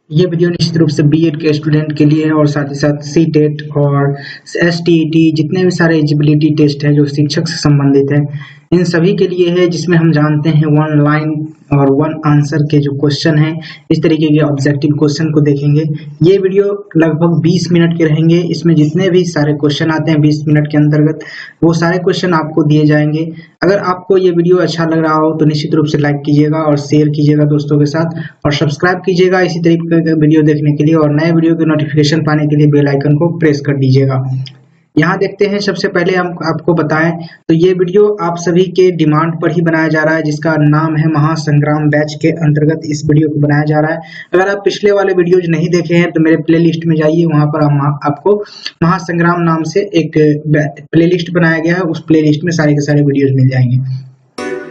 ये वीडियो निश्चित रूप से बीएड के स्टूडेंट के लिए है और साथ ही साथ सीटेट और एसटीईटी जितने भी सारे एलिजिबिलिटी टेस्ट है जो शिक्षक से संबंधित है इन सभी के लिए है, जिसमें हम जानते हैं वन लाइन और वन आंसर के जो क्वेश्चन है इस तरीके के ऑब्जेक्टिव क्वेश्चन को देखेंगे। ये वीडियो लगभग 20 मिनट के रहेंगे। इसमें जितने भी सारे क्वेश्चन आते हैं 20 मिनट के अंतर्गत वो सारे क्वेश्चन आपको दिए जाएंगे। अगर आपको ये वीडियो अच्छा लग रहा हो तो निश्चित रूप से लाइक कीजिएगा और शेयर कीजिएगा दोस्तों के साथ और सब्सक्राइब कीजिएगा इसी तरीके के वीडियो देखने के लिए, और नए वीडियो के नोटिफिकेशन पाने के लिए बेल आइकन को प्रेस कर दीजिएगा। यहाँ देखते हैं, सबसे पहले हम आपको बताएं तो ये वीडियो आप सभी के डिमांड पर ही बनाया जा रहा है, जिसका नाम है महासंग्राम बैच के अंतर्गत इस वीडियो को बनाया जा रहा है। अगर आप पिछले वाले वीडियोज नहीं देखे हैं तो मेरे प्लेलिस्ट में जाइए, वहां पर आपको महासंग्राम नाम से एक प्लेलिस्ट बनाया गया है, उस प्लेलिस्ट में सारे के सारे वीडियोज मिल जाएंगे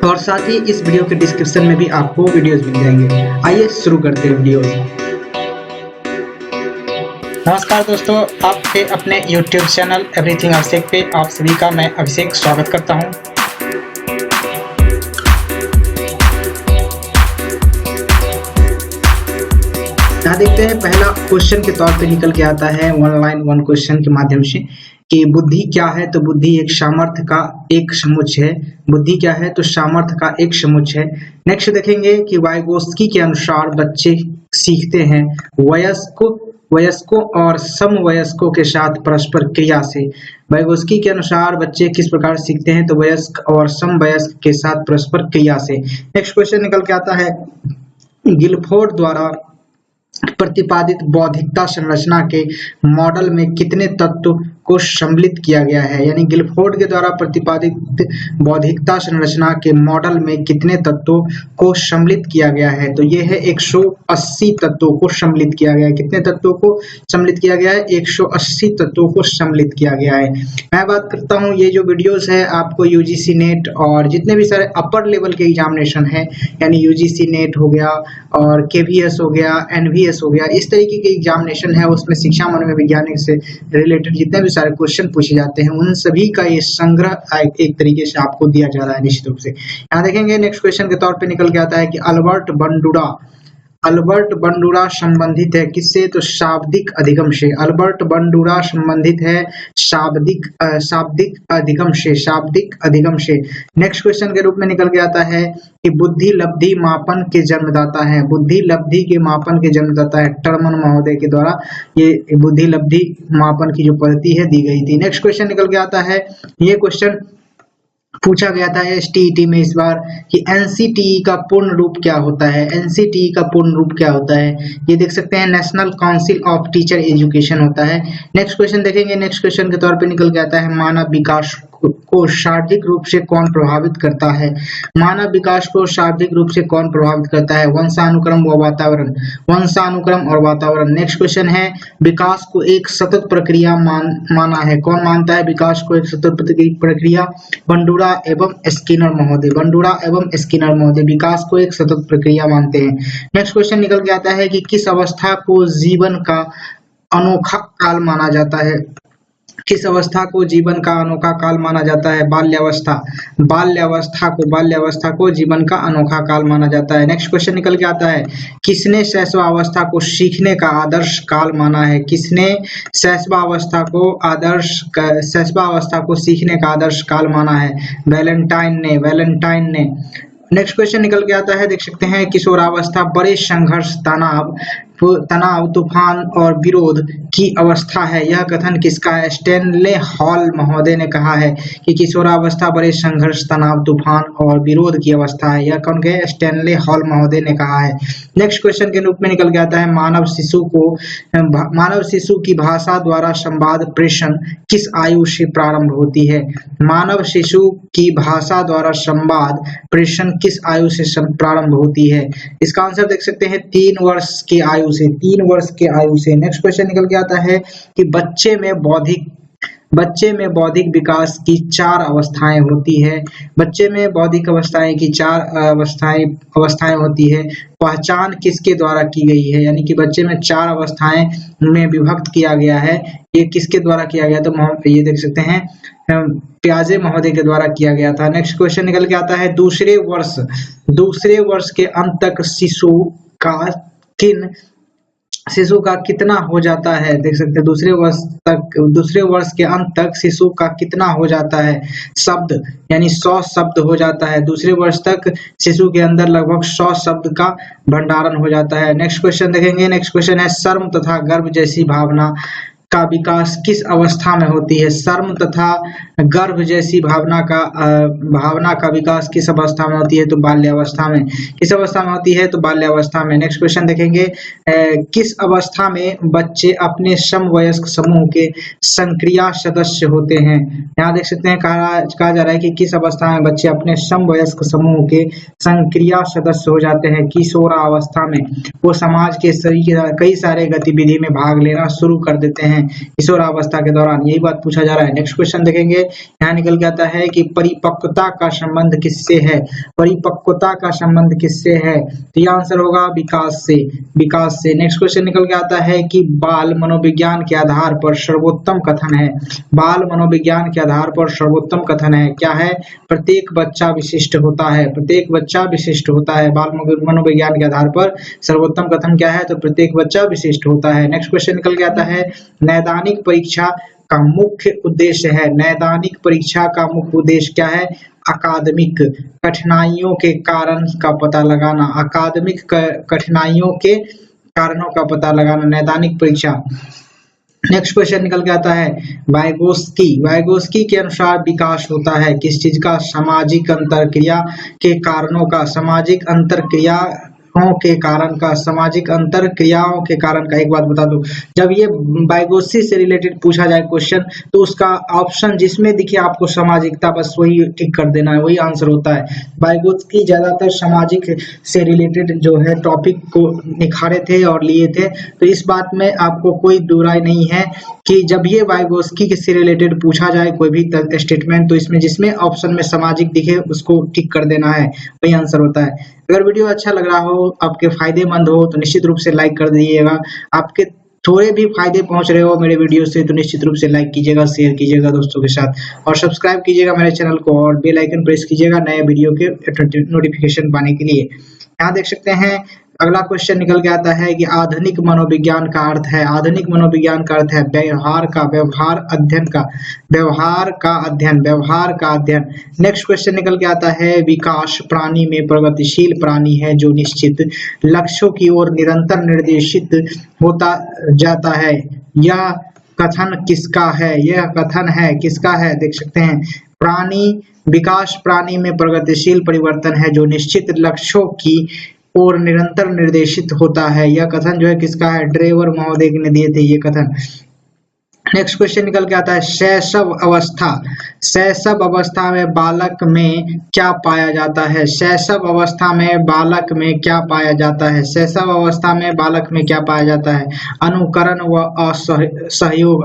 और साथ ही इस वीडियो के डिस्क्रिप्शन में भी आपको वीडियोज मिल जाएंगे। आइए शुरू करते हैं वीडियो। नमस्कार दोस्तों, आपके अपने YouTube चैनल एवरीथिंग अभिषेक पे आप सभी का मैं अभिषेक स्वागत करता हूं। यहाँ देखते हैं, पहला क्वेश्चन के तौर पे निकल के आता है वन लाइन वन क्वेश्चन के माध्यम से कि बुद्धि क्या है। तो बुद्धि एक सामर्थ्य का एक समुच्चय है। बुद्धि क्या है तो सामर्थ्य का एक समुच्चय है। नेक्स्ट देखेंगे कि वाइगोत्स्की के अनुसार बच्चे सीखते हैं वयस्कों और समवयस्कों के साथ परस्पर क्रिया से। वाइगोत्स्की के अनुसार बच्चे किस प्रकार सीखते हैं तो वयस्क और समवयस्क के साथ परस्पर क्रिया से। नेक्स्ट क्वेश्चन निकल के आता है, गिलफोर्ड द्वारा प्रतिपादित बौद्धिकता संरचना के मॉडल में कितने तत्व को सम्मिलित किया गया है। यानी गिलफोर्ड के द्वारा प्रतिपादित बौद्धिकता संरचना के मॉडल में कितने तत्वों को सम्मिलित किया गया है तो ये है 180 तत्वों को सम्मिलित किया गया है। कितने तत्वों को सम्मिलित किया गया है? 180 तत्वों को सम्मिलित किया गया है। मैं बात करता हूँ, ये जो वीडियोस है आपको यूजीसी नेट और जितने भी सारे अपर लेवल के एग्जामिनेशन है, यानी यूजीसी नेट हो गया और केवीएस हो गया, एनवीएस हो गया, इस तरीके के एग्जामिनेशन है उसमें शिक्षा मनोवैज्ञानिक से रिलेटेड जितने भी सारे क्वेश्चन पूछे जाते हैं उन सभी का ये संग्रह एक तरीके से आपको दिया जा रहा है निश्चित रूप से। यहाँ देखेंगे नेक्स्ट क्वेश्चन के तौर पे निकल के आता है कि अल्बर्ट बंडूरा संबंधित है किससे तो शाब्दिक अधिगम से। अल्बर्ट बंडूरा संबंधित है शाब्दिक अधिगम से। नेक्स्ट क्वेश्चन के रूप में निकल के आता है कि बुद्धि लब्धि मापन के जन्मदाता है। बुद्धि लब्धि के मापन के जन्मदाता है टर्मन महोदय के द्वारा ये बुद्धि लब्धि मापन की जो पद्धति है दी गई थी। नेक्स्ट क्वेश्चन निकल के आता है, ये क्वेश्चन पूछा गया था एसटीईटी में इस बार कि एनसीटीई का पूर्ण रूप क्या होता है। एनसीटीई का पूर्ण रूप क्या होता है ये देख सकते हैं, national council of teacher education होता है। नेक्स्ट क्वेश्चन देखेंगे, नेक्स्ट क्वेश्चन के तौर पे निकल के आता है मानव विकास को शारीरिक रूप से कौन प्रभावित करता है। मानव विकास को शारीरिक रूप से कौन प्रभावित करता है? वंशानुक्रम व वातावरण। वंशानुक्रम और वातावरण। नेक्स्ट क्वेश्चन है, विकास को एक सतत प्रक्रिया माना है। कौन मानता है विकास को एक सतत प्रक्रिया? बंडूरा एवं स्किनर महोदय विकास को एक सतत प्रक्रिया मानते हैं। नेक्स्ट क्वेश्चन निकल के आता है कि किस अवस्था को जीवन का अनोखा काल माना जाता है। किस अवस्था को जीवन का अनोखा काल माना जाता है? बाल्यावस्था को जीवन का अनोखा काल माना जाता है। नेक्स्ट क्वेश्चन निकल के आता है, किसने शैशवावस्था को सीखने का आदर्श काल माना है? किसने शैशवावस्था को सीखने का आदर्श काल माना है? वैलेंटाइन ने। नेक्स्ट क्वेश्चन निकल के आता है, देख सकते हैं, किशोरावस्था बड़े संघर्ष, तनाव, तूफान और विरोध की अवस्था है। यह कथन किसका है? स्टैनले हॉल महोदय ने कहा है कि किशोरावस्था बड़े संघर्ष, तनाव, तूफान और विरोध की अवस्था है। यह कौन कहे? स्टैनले हॉल महोदय ने कहा है। नेक्स्ट क्वेश्चन के रूप में निकल के आता है, मानव शिशु की भाषा द्वारा संवाद प्रेषण किस आयु से प्रारंभ होती है? मानव शिशु की भाषा द्वारा संवाद प्रेषण किस आयु से प्रारंभ होती है? इसका आंसर देख सकते हैं 3 वर्ष की आयु से। 3 वर्ष के आयु से। नेक्स्ट क्वेश्चन निकल के आता है कि बच्चे में बौद्धिक विकास की 4 अवस्थाएं होती है। बच्चे में बौद्धिक अवस्थाएं की 4 अवस्थाएं होती है। पहचान किसके द्वारा की गई है? यानी कि बच्चे में 4 अवस्थाएं में विभक्त किया गया है। ये किसके द्वारा किया गया? तो ये देख सकते हैं प्याजे महोदय के द्वारा किया गया था। नेक्स्ट क्वेश्चन निकल के आता है, दूसरे वर्ष के अंत तक शिशु का किन शिशु का कितना हो जाता है, देख सकते हैं दूसरे वर्ष के अंत तक शिशु का कितना हो जाता है शब्द, यानी 100 शब्द हो जाता है। दूसरे वर्ष तक शिशु के अंदर लगभग 100 शब्द का भंडारण हो जाता है। नेक्स्ट क्वेश्चन देखेंगे। नेक्स्ट क्वेश्चन है शर्म तथा गर्व जैसी भावना का विकास किस अवस्था में होती है। शर्म तथा गर्व जैसी भावना का विकास किस अवस्था में होती है, तो बाल्यावस्था में। किस अवस्था में होती है, तो बाल्यावस्था में। नेक्स्ट क्वेश्चन देखेंगे। किस अवस्था में बच्चे अपने समवयस्क समूह के सक्रिय सदस्य होते हैं। यहाँ देख सकते हैं कहा जा रहा है कि किस अवस्था में बच्चे अपने समवयस्क समूह के सक्रिय सदस्य हो जाते हैं। किशोरावस्था में वो समाज के कई सारे गतिविधि में भाग लेना शुरू कर देते हैं किशोरावस्था के दौरान, यही बात पूछा जा रहा है। नेक्स्ट क्वेश्चन देखेंगे। यहाँ निकल के आता है कि परिपक्वता का संबंध किससे है। परिपक्वता का संबंध किससे है, तो यह आंसर होगा विकास से। विकास से। नेक्स्ट क्वेश्चन निकल के आता है कि बाल मनोविज्ञान के आधार पर सर्वोत्तम कथन है। बाल मनोविज्ञान के आधार पर सर्वोत्तम कथन है, क्या है, प्रत्येक बच्चा विशिष्ट होता है। प्रत्येक बच्चा विशिष्ट होता है। बाल मनोविज्ञान के आधार पर सर्वोत्तम कथन क्या है, तो प्रत्येक बच्चा विशिष्ट होता है। नेक्स्ट क्वेश्चन निकल के आता है नैदानिक परीक्षा का मुख्य उद्देश्य है। नैदानिक परीक्षा का मुख्य उद्देश्य क्या है, अकादमिक कठिनाइयों के कारण का पता लगाना। अकादमिक कठिनाइयों के कारणों का पता लगाना नैदानिक परीक्षा। नेक्स्ट क्वेश्चन निकल के आता है वाइगोस्की के अनुसार विकास होता है किस चीज का, सामाजिक अंतरक्रिया के कारणों का। सामाजिक अंतरक्रियाओं के कारण का। सामाजिक अंतरक्रियाओं के कारण का। एक बात बता दूं, जब ये वाइगोस्की से रिलेटेड पूछा जाए क्वेश्चन, तो उसका ऑप्शन जिसमें दिखे आपको सामाजिकता, बस वही टिक कर देना है, वही आंसर होता है। वाइगोस्की ज्यादातर सामाजिक से रिलेटेड जो है टॉपिक को निखारे थे और लिए थे, तो इस बात में आपको कोई दुराई नहीं है कि जब ये वाइगोस्की से रिलेटेड पूछा जाए कोई भी स्टेटमेंट, तो इसमें जिसमें ऑप्शन में सामाजिक दिखे उसको टिक कर देना है, वही आंसर होता है। अगर वीडियो अच्छा लग रहा हो, आपके फायदेमंद हो, तो निश्चित रूप से लाइक कर दीजिएगा। आपके थोड़े भी फायदे पहुंच रहे हो मेरे वीडियो से, तो निश्चित रूप से लाइक कीजिएगा, शेयर कीजिएगा दोस्तों के साथ, और सब्सक्राइब कीजिएगा मेरे चैनल को, और बेल आइकन प्रेस कीजिएगा नए वीडियो के नोटिफिकेशन पाने के लिए। यहाँ देख सकते हैं अगला क्वेश्चन निकल के आता है कि आधुनिक मनोविज्ञान का अर्थ है। आधुनिक मनोविज्ञान का अर्थ है व्यवहार का अध्ययन। नेक्स्ट क्वेश्चन निकल के आता है विकास प्राणी में प्रगतिशील प्राणी है जो निश्चित लक्ष्यों की ओर निरंतर निर्देशित होता जाता है। यह कथन किसका है, यह कथन है किसका है, देख सकते हैं विकास प्राणी में प्रगतिशील परिवर्तन है जो निश्चित लक्ष्यों की और निरंतर निर्देशित होता है। यह कथन जो है किसका है, ड्रेवर महोदय ने दिए थे ये कथन। नेक्स्ट क्वेश्चन निकल के आता है शैशव अवस्था में बालक में क्या पाया जाता है। शैशव अवस्था में बालक में क्या पाया जाता है। शैशव अवस्था में बालक में क्या पाया जाता है, अनुकरण व सहयोग।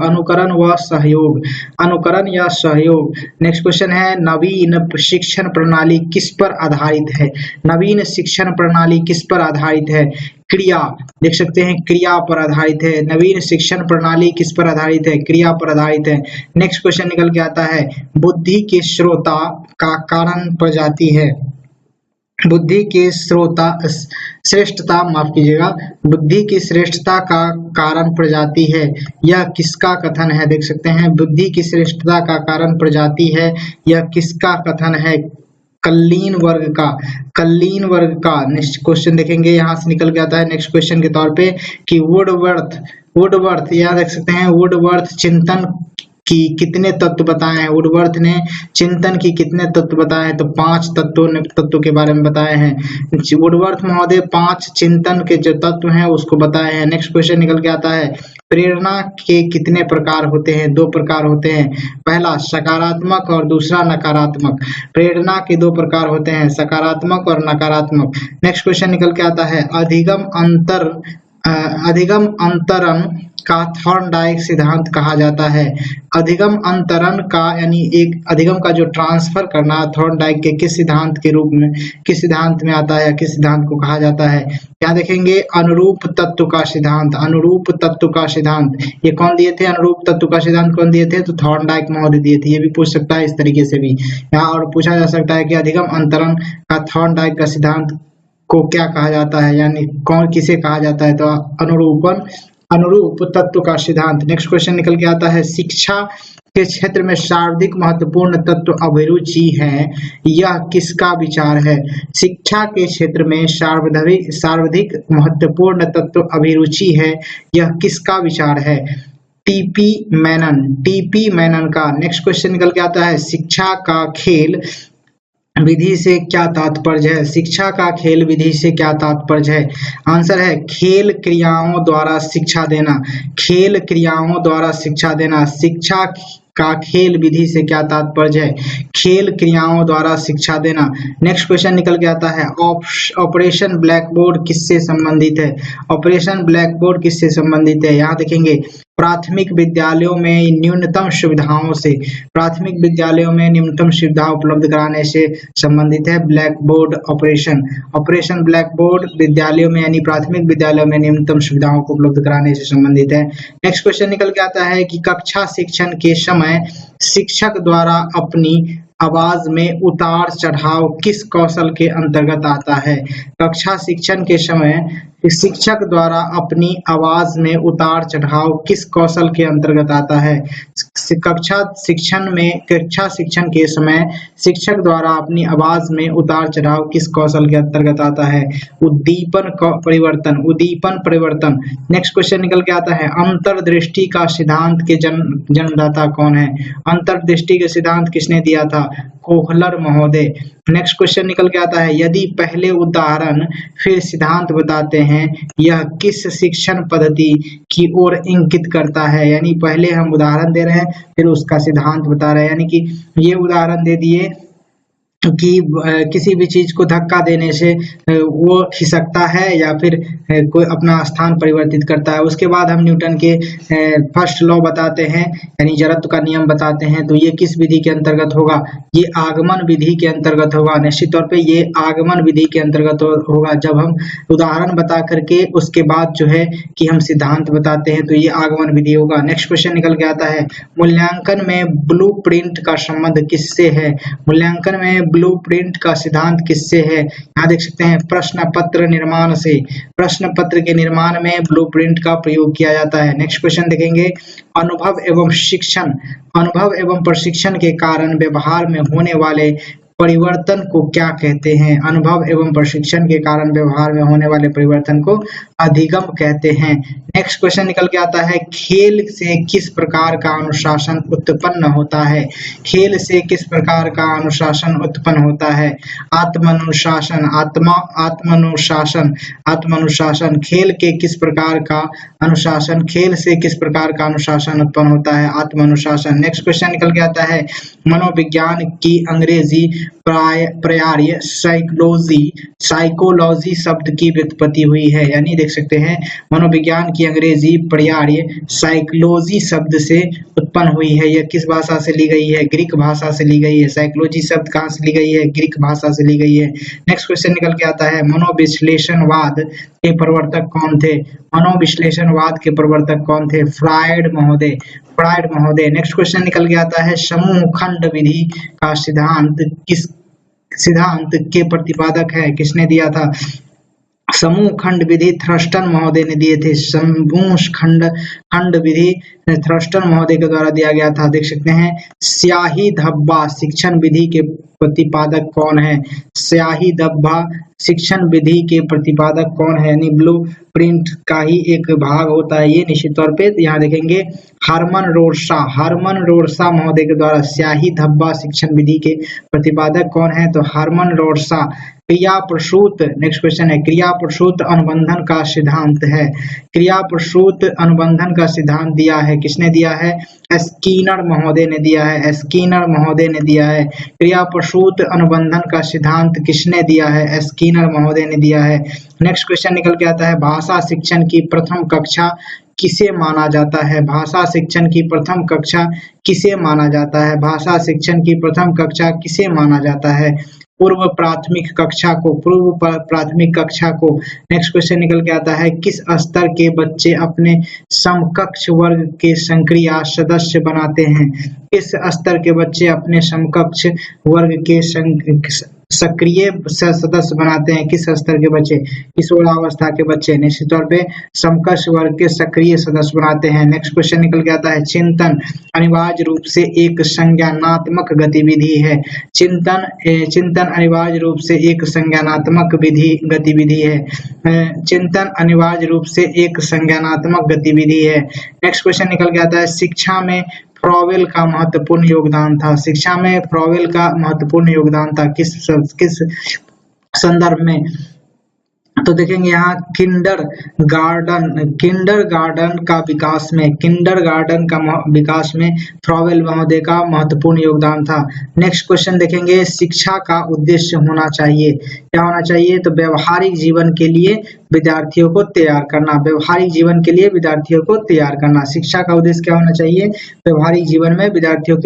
अनुकरण या सहयोग। नेक्स्ट क्वेश्चन है नवीन शिक्षण प्रणाली किस पर आधारित है। नवीन शिक्षण प्रणाली किस पर आधारित है, क्रिया, देख सकते हैं क्रिया पर आधारित है। नवीन शिक्षण प्रणाली किस पर आधारित है, क्रिया पर आधारित है। नेक्स्ट क्वेश्चन निकल के आता है बुद्धि के श्रोता का कारण प्रजाति है। बुद्धि के श्रेष्ठता माफ कीजिएगा, बुद्धि की श्रेष्ठता का कारण प्रजाति है। यह किसका कथन है, देख सकते हैं बुद्धि की श्रेष्ठता का कारण प्रजाति है, यह किसका कथन है, कल्लीन वर्ग का। नेक्स्ट क्वेश्चन देखेंगे, यहाँ से निकल के आता है नेक्स्ट क्वेश्चन के तौर पे कि वुडवर्थ यहाँ देख सकते हैं वुडवर्थ चिंतन की कितने तत्व बताए हैं। वुडवर्थ ने चिंतन की कितने तत्व बताए हैं, तो 5 तत्वों के बारे में बताए हैं। वुडवर्थ महोदय 5 चिंतन के जो तत्व हैं उसको बताए हैं। नेक्स्ट क्वेश्चन निकल के आता है प्रेरणा के कितने प्रकार होते हैं, 2 प्रकार होते हैं। पहला सकारात्मक और दूसरा नकारात्मक। प्रेरणा के 2 प्रकार होते हैं, सकारात्मक और नकारात्मक। नेक्स्ट क्वेश्चन निकल के आता है अधिगम अंतरण का थॉर्नडाइक सिद्धांत कहा जाता है। अधिगम अंतरण का यानी एक अधिगम का जो ट्रांसफर करना थॉर्नडाइक के किस सिद्धांत में आता है, किस सिद्धांत को कहा जाता है। क्या देखेंगे अनुरूप तत्व का सिद्धांत। ये कौन दिए थे, अनुरूप तत्व का सिद्धांत कौन दिए थे, तो थॉर्नडाइक महोदय दिए थे। ये भी पूछ सकता है इस तरीके से भी यहाँ, और पूछा जा सकता है कि अधिगम अंतरण का थॉर्नडाइक का सिद्धांत को क्या कहा जाता है, यानी कौन किसे कहा जाता है, तो अनुरूप तत्व का सिद्धांत। नेक्स्ट क्वेश्चन निकल के आता है, शिक्षा के क्षेत्र में सर्वाधिक महत्वपूर्ण तत्व अभिरुचि है, यह किसका विचार है। शिक्षा के क्षेत्र में सर्वाधिक महत्वपूर्ण तत्व अभिरुचि है, यह किसका विचार है। टीपी मैनन का। नेक्स्ट क्वेश्चन निकल के आता है, शिक्षा का खेल विधि से क्या तात्पर्य है। शिक्षा का खेल विधि से क्या तात्पर्य है। आंसर है खेल क्रियाओं द्वारा शिक्षा देना। खेल क्रियाओं द्वारा शिक्षा देना। शिक्षा का खेल विधि से क्या तात्पर्य है, खेल क्रियाओं द्वारा शिक्षा देना। नेक्स्ट क्वेश्चन निकल के आता है, ऑपरेशन ब्लैक बोर्ड किससे संबंधित है। ऑपरेशन ब्लैक बोर्ड किससे संबंधित है, यहाँ देखेंगे प्राथमिक विद्यालयों में न्यूनतम सुविधाओं से, प्राथमिक विद्यालयों में न्यूनतम सुविधा उपलब्ध कराने से संबंधित है black board operation. Operation black board विद्यालयों में यानी प्राथमिक विद्यालयों में न्यूनतम सुविधाओं को उपलब्ध कराने से संबंधित है। नेक्स्ट क्वेश्चन निकल के आता है कि कक्षा शिक्षण के समय शिक्षक द्वारा अपनी आवाज में उतार चढ़ाव किस कौशल के अंतर्गत आता है। कक्षा शिक्षण के समय शिक्षक द्वारा अपनी आवाज में उतार चढ़ाव किस कौशल के अंतर्गत आता है। कक्षा शिक्षण के समय शिक्षक द्वारा अपनी आवाज में उतार चढ़ाव किस कौशल के अंतर्गत आता है। उद्दीपन परिवर्तन। नेक्स्ट क्वेश्चन निकल के आता है, अंतर्दृष्टि का सिद्धांत के जन्मदाता कौन है। अंतर्दृष्टि के सिद्धांत किसने दिया था, कोहलर महोदय। नेक्स्ट क्वेश्चन निकल के आता है, यदि पहले उदाहरण फिर सिद्धांत बताते हैं, यह किस शिक्षण पद्धति की ओर इंगित करता है। यानी पहले हम उदाहरण दे रहे हैं फिर उसका सिद्धांत बता रहे हैं, यानी कि ये उदाहरण दे दिए कि किसी भी चीज को धक्का देने से वो खिसकता है या फिर कोई अपना स्थान परिवर्तित करता है। उसके बाद हम न्यूटन के फर्स्ट लॉ बताते हैं, यानी जड़त्व का नियम बताते हैं, तो ये किस विधि के अंतर्गत होगा, ये आगमन विधि के अंतर्गत होगा। निश्चित तौर पे ये आगमन विधि के अंतर्गत होगा। जब हम उदाहरण बता करके उसके बाद जो है कि हम सिद्धांत बताते हैं, तो ये आगमन विधि होगा। नेक्स्ट क्वेश्चन निकल के आता है, मूल्यांकन में ब्लूप्रिंट का संबंध किससे है। मूल्यांकन में ब्लूप्रिंट का सिद्धांत किससे है, यहाँ देख सकते हैं प्रश्न पत्र निर्माण से। प्रश्न पत्र के निर्माण में ब्लूप्रिंट का प्रयोग किया जाता है। नेक्स्ट क्वेश्चन देखेंगे, अनुभव एवं प्रशिक्षण के कारण व्यवहार में होने वाले परिवर्तन को क्या कहते हैं। अनुभव एवं प्रशिक्षण के कारण व्यवहार में होने वाले परिवर्तन को अधिगम कहते हैं। नेक्स्ट क्वेश्चन निकल के आता है, खेल से किस प्रकार का अनुशासन उत्पन्न होता है। खेल से किस प्रकार का अनुशासन उत्पन्न होता है। आत्मानुशासन। खेल के किस प्रकार का अनुशासन, खेल से किस प्रकार का अनुशासन उत्पन्न होता है, आत्मानुशासन। नेक्स्ट क्वेश्चन निकल के आता है, मनोविज्ञान की अंग्रेजी पर्याय साइकोलॉजी शब्द की व्युत्पत्ति हुई है। यानी देख सकते हैं मनोविज्ञान की अंग्रेजी पर्याय साइकोलॉजी शब्द से उत्पन्न हुई है। यह किस भाषा से ली गई है, ग्रीक भाषा से ली गई है। साइकोलॉजी शब्द कहाँ से ली गई है, ग्रीक भाषा से ली गई है। नेक्स्ट क्वेश्चन निकल के आता है, मनोविश्लेषणवाद के प्रवर्तक कौन थे। मनोविश्लेषणवाद के प्रवर्तक कौन थे, फ्रायड महोदय। नेक्स्ट क्वेश्चन निकल के आता है, समूह खंड विधि का सिद्धांत के प्रतिपादक है, किसने दिया था। समूह खंड विधि थ्रस्टन महोदय ने दिए थे। समूह खंड विधि थ्रस्टन महोदय के द्वारा दिया गया था। देख सकते हैं, स्याही धब्बा शिक्षण विधि के प्रतिपादक कौन है। स्याही धब्बा शिक्षण विधि के प्रतिपादक कौन है, यानी ब्लू प्रिंट का ही एक भाग होता है ये। निश्चित तौर पे यहाँ देखेंगे हरमन रोरसा महोदय के द्वारा स्याही धब्बा शिक्षण विधि के प्रतिपादक कौन है, तो हरमन रोरसा। क्रियाप्रसूत, नेक्स्ट क्वेश्चन है, क्रियाप्रसूत अनुबंधन का सिद्धांत है। क्रियाप्रसूत अनुबंधन का सिद्धांत दिया है, किसने दिया है, स्कीनर महोदय ने दिया है। क्रियाप्रसूत अनुबंधन का सिद्धांत किसने दिया है, स्कीनर महोदय ने दिया है। नेक्स्ट क्वेश्चन निकल के आता है, भाषा शिक्षण की प्रथम कक्षा किसे माना जाता है। भाषा शिक्षण की प्रथम कक्षा किसे माना जाता है। भाषा शिक्षण की प्रथम कक्षा किसे माना जाता है, पूर्व प्राथमिक कक्षा को। नेक्स्ट क्वेश्चन निकल के आता है, किस स्तर के बच्चे अपने समकक्ष वर्ग के सक्रिय सदस्य बनाते हैं। किस स्तर के बच्चे अपने समकक्ष वर्ग के सक्रिय सदस्य बनाते हैं? किस स्तर के बच्चे? किशोरावस्था के बच्चे निश्चित तौर पे समकक्ष वर्ग के सक्रिय सदस्य बनाते हैं। नेक्स्ट क्वेश्चन निकल के आता है, चिंतन अनिवार्य रूप से एक संज्ञानात्मक गतिविधि है। चिंतन अनिवार्य रूप से एक संज्ञानात्मक गतिविधि है। चिंतन अनिवार्य रूप से एक संज्ञानात्मक गतिविधि है। नेक्स्ट क्वेश्चन निकल के आता है, शिक्षा में फ्रॉवेल का महत्वपूर्ण योगदान था। शिक्षा में फ्रॉवेल का महत्वपूर्ण योगदान था किस संदर्भ में? तो देखेंगे यहाँ किंडर गार्डन का विकास में फ्रॉवेल महोदय का महत्वपूर्ण योगदान था। नेक्स्ट क्वेश्चन देखेंगे, शिक्षा का उद्देश्य होना चाहिए। क्या होना चाहिए? तो व्यवहारिक जीवन के लिए विद्यार्थियों को तैयार करना। व्यवहारिक जीवन के लिए विद्यार्थियों को तैयार करना। शिक्षा का उद्देश्य क्या होना चाहिए? व्यवहारिक जीवन में विद्यार्थियों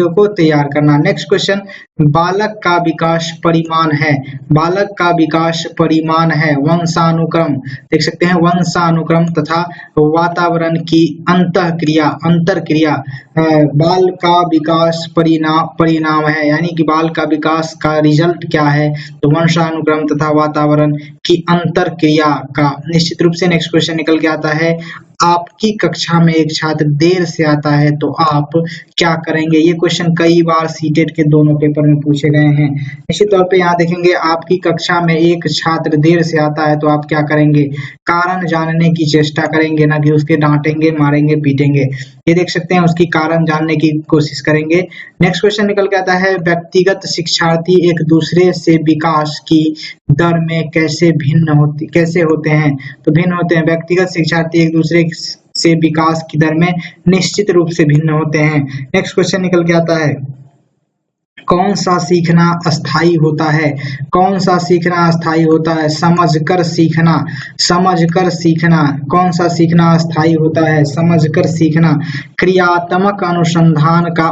को तैयार करना। नेक्स्ट क्वेश्चन, बालक का विकास परिमाण है। बालक का विकास परिमाण है वंशानुक्रम, देख सकते हैं, वंशानुक्रम तथा वातावरण की अंतरक्रिया। बाल का विकास परिणाम है, यानी कि बाल का विकास का रिजल्ट क्या है? तो वंशानुक्रम तथा वातावरण की अंतरक्रिया का। निश्चित रूप से नेक्स्ट क्वेश्चन निकल के आता है, आपकी कक्षा में एक छात्र देर से आता है तो आप क्या करेंगे? ये क्वेश्चन कई बार सीटेट के दोनों पेपर में पूछे गए हैं। निश्चित तौर पे यहाँ देखेंगे, आपकी कक्षा में एक छात्र देर से आता है तो आप क्या करेंगे? कारण जानने की चेष्टा करेंगे, ना कि उसके डांटेंगे, मारेंगे, पीटेंगे। ये देख सकते हैं, उसकी कारण जानने की कोशिश करेंगे। नेक्स्ट क्वेश्चन निकल के आता है, व्यक्तिगत शिक्षार्थी एक दूसरे से विकास की दर में कैसे होते हैं? तो भिन्न होते हैं। व्यक्तिगत शिक्षार्थी एक दूसरे से विकास की दर में निश्चित रूप से भिन्न होते हैं। नेक्स्ट क्वेश्चन निकल के आता है, कौन सा सीखना अस्थायी होता है? कौन सा सीखना अस्थायी होता है? समझकर सीखना। कौन सा सीखना अस्थायी होता है? समझकर सीखना। क्रियात्मक अनुसंधान का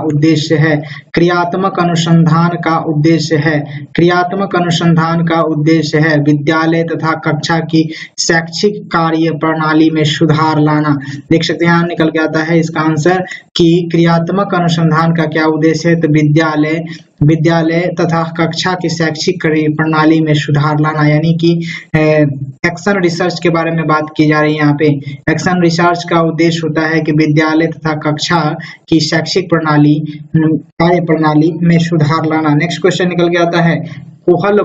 उद्देश्य है विद्यालय तथा कक्षा की शैक्षिक कार्य प्रणाली में सुधार लाना। देख सकते हैं, यहाँ निकल के आता है इसका आंसर कि क्रियात्मक अनुसंधान का क्या उद्देश्य है? तो विद्यालय तथा कक्षा की शैक्षिक प्रणाली में सुधार लाना, यानी कि एक्शन रिसर्च के बारे में बात की जा रही है। यहाँ पे एक्शन रिसर्च का उद्देश्य होता है कि विद्यालय तथा कक्षा की शैक्षिक कार्य प्रणाली में सुधार लाना। नेक्स्ट क्वेश्चन निकल के आता है, कोहल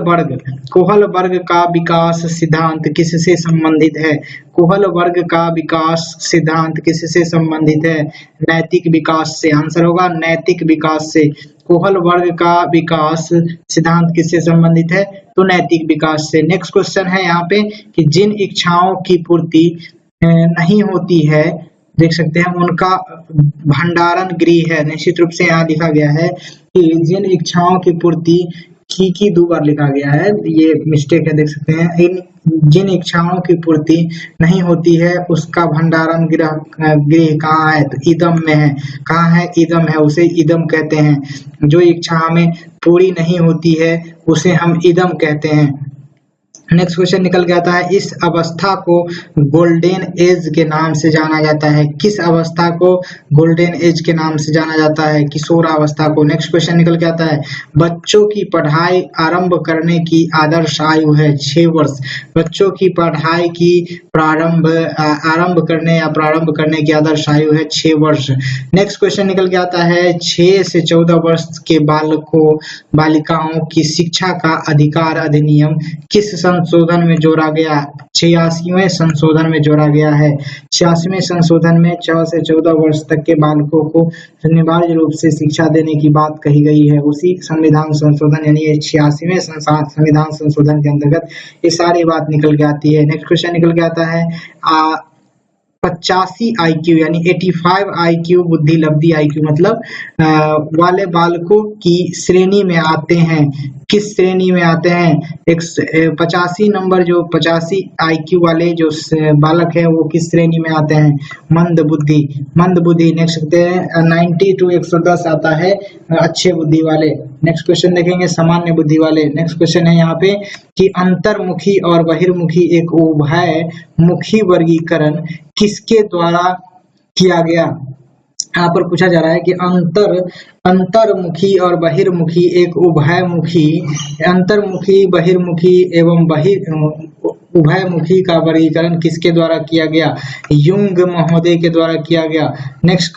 वर्ग का विकास सिद्धांत किससे संबंधित है? कोहल वर्ग का विकास सिद्धांत किससे संबंधित है? नैतिक विकास से। आंसर होगा नैतिक विकास से। कोहल वर्ग का विकास सिद्धांत किससे संबंधित है? तो नैतिक विकास से। नेक्स्ट क्वेश्चन है यहाँ पे कि जिन इच्छाओं की पूर्ति नहीं होती है, देख सकते हैं, उनका भंडारण गृह है। निश्चित रूप से यहाँ लिखा गया है कि जिन इच्छाओं की पूर्ति की 2 बार लिखा गया है, ये मिस्टेक है, देख सकते हैं। जिन इच्छाओं की पूर्ति नहीं होती है उसका भंडारण गृह कहाँ है? तो ईदम में है। कहाँ है? ईदम है, उसे ईदम कहते हैं। जो इच्छा हमें पूरी नहीं होती है उसे हम ईदम कहते हैं। नेक्स्ट क्वेश्चन निकल के आता है, इस अवस्था को गोल्डन एज के नाम से जाना जाता है। किस अवस्था को गोल्डन एज के नाम से जाना जाता है? किशोरावस्था को। नेक्स्ट क्वेश्चन निकल के आता है, बच्चों की पढ़ाई आरंभ करने की आदर्श आयु है 6 वर्ष। बच्चों की पढ़ाई की प्रारंभ करने की आदर्श आयु है 6 वर्ष। नेक्स्ट क्वेश्चन निकल के आता है, 6 से 14 वर्ष के बालिकाओं की शिक्षा का अधिकार अधिनियम किस संशोधन में जोड़ा गया? 86वें संशोधन में जोड़ा गया है। 86वें संशोधन में 6 से 14 वर्ष तक के बालकों को अनिवार्य रूप से शिक्षा देने की बात कही गई है। उसी संविधान संशोधन यानी 86वें संविधान संशोधन के अंतर्गत ये सारी बात निकल के आती है। नेक्स्ट क्वेश्चन निकल के आता है, 85 IQ यानी 85 IQ बुद्धि लब्धि IQ मतलब वाले बालकों की श्रेणी में आते हैं। किस श्रेणी में आते हैं? 85 नंबर, जो 85 IQ वाले जो बालक है वो किस श्रेणी में आते हैं? मंद बुद्धि। नेक्स्ट देखते हैं, 90 to 110 आता है अच्छे बुद्धि वाले। नेक्स्ट क्वेश्चन देखेंगे, सामान्य बुद्धि वाले। नेक्स्ट क्वेश्चन है यहाँ पे कि अंतर्मुखी और बहिर्मुखी एक उभयमुखी वर्गीकरण किसके द्वारा किया गया? यहाँ पर पूछा जा रहा है कि अंतर्मुखी और बहिर्मुखी एक उभयमुखी, अंतर्मुखी, बहिर्मुखी एवं उभयमुखी का वर्गीकरण किसके द्वारा किया गया? युंग महोदय के द्वारा किया गया। नेक्स्ट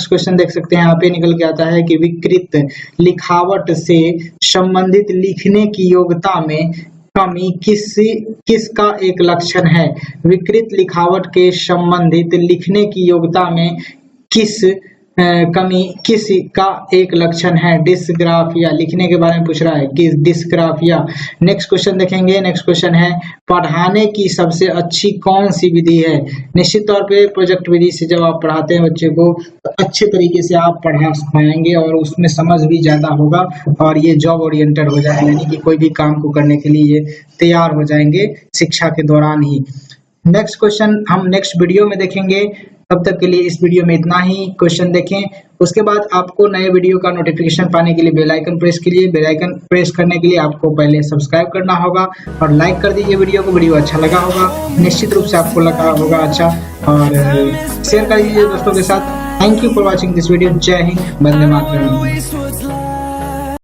क्वेश्चन देख सकते हैं, यहाँ पे निकल के आता है कि विकृत लिखावट से संबंधित लिखने की योग्यता में कमी किसका एक लक्षण है? विकृत लिखावट के संबंधित लिखने की योग्यता में कमी किस का एक लक्षण है? डिस्ग्राफिया, लिखने के बारे में पूछ रहा है कि डिस्ग्राफिया। नेक्स्ट क्वेश्चन देखेंगे। नेक्स्ट क्वेश्चन है पढ़ाने की सबसे अच्छी कौन सी विधि है? निश्चित तौर पे प्रोजेक्ट विधि से जब आप पढ़ाते हैं बच्चे को तो अच्छे तरीके से आप पढ़ा पाएंगे और उसमें समझ भी ज्यादा होगा और ये जॉब ओरिएंटेड हो जाएगा, यानी कि कोई भी काम को करने के लिए ये तैयार हो जाएंगे शिक्षा के दौरान ही। नेक्स्ट क्वेश्चन हम नेक्स्ट वीडियो में देखेंगे। तब तक के लिए इस वीडियो में इतना ही। क्वेश्चन देखें, उसके बाद आपको नए वीडियो का नोटिफिकेशन पाने के लिए बेल आइकन प्रेस कीजिए। बेल आइकन प्रेस करने के लिए आपको पहले सब्सक्राइब करना होगा और लाइक कर दीजिए वीडियो को। वीडियो अच्छा लगा होगा, निश्चित रूप से आपको लगा होगा अच्छा, और शेयर कर दीजिए दोस्तों के साथ। Thank you for watching this video. जय हिंद, वंदे मातरम।